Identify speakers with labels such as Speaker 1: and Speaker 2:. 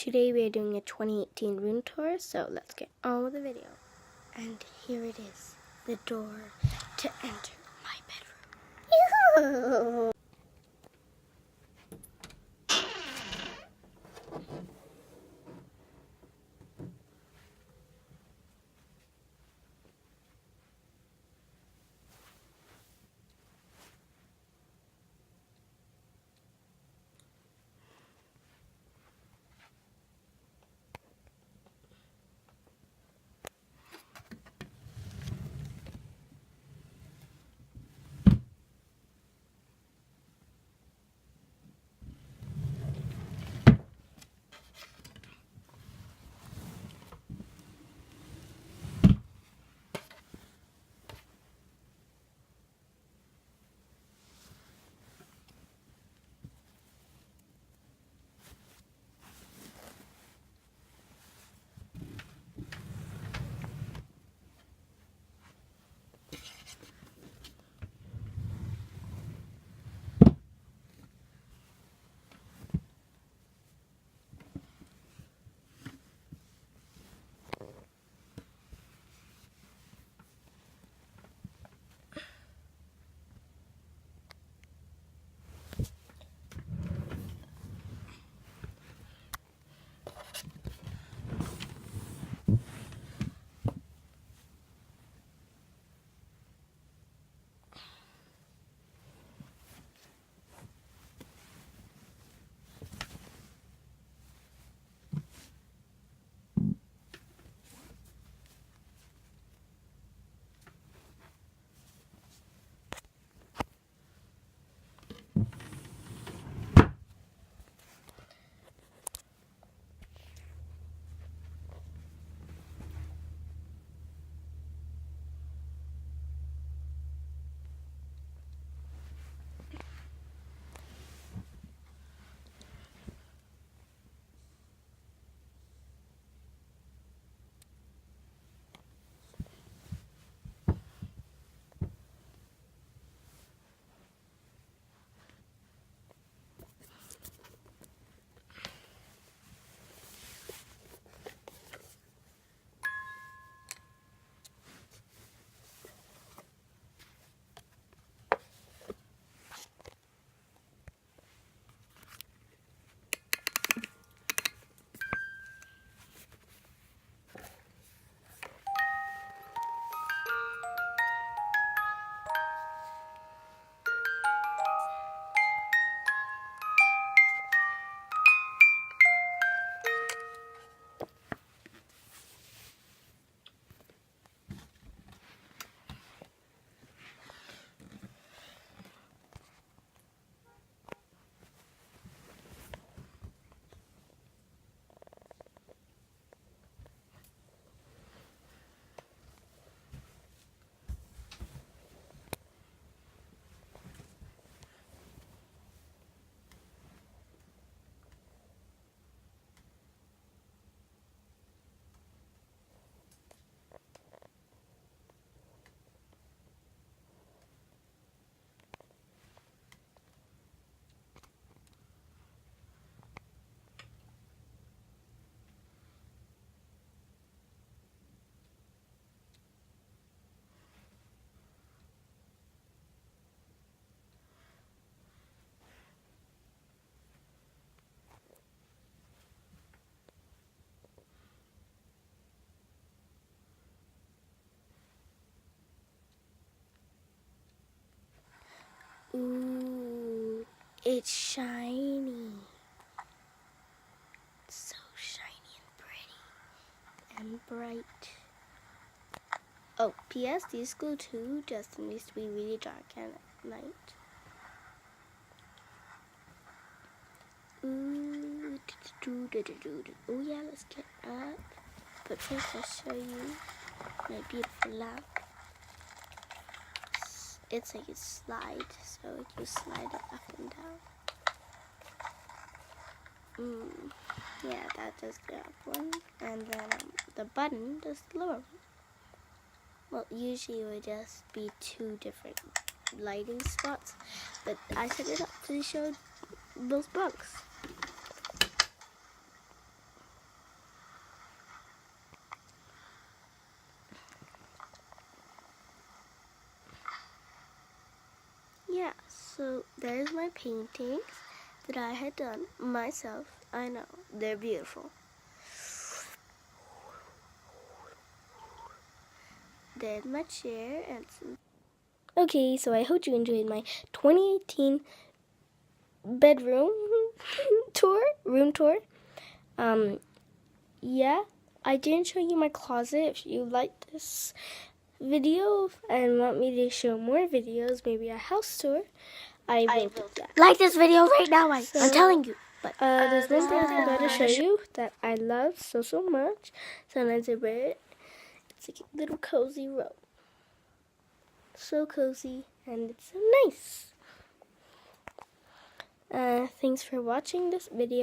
Speaker 1: Today we are doing a 2018 room tour, so let's get on with the video. And here it is, the door to enter my bedroom. Ooh, it's shiny. It's so shiny and pretty and bright. Oh, P.S. These glue too just needs to be really dark at night. Ooh, oh yeah, let's get up. But first I'll show you my beautiful lamp. It's like a slide, so you slide it up and down. Yeah, that does the up one, and then the button does the lower one. Well, usually it would just be two different lighting spots, but I set it up to show both bunks. So there's my paintings that I had done myself. I know, they're beautiful. There's my chair and some... Okay, so I hope you enjoyed my 2018 bedroom room tour. Yeah, I didn't show you my closet. If you liked this video and want me to show more videos, maybe a house tour, I will do that.
Speaker 2: Like this video right now, I'm telling you.
Speaker 1: But there's one thing I forgot to show you that I love so much. Sometimes I wear it. It's like a little cozy robe. So cozy and it's so nice. Thanks for watching this video.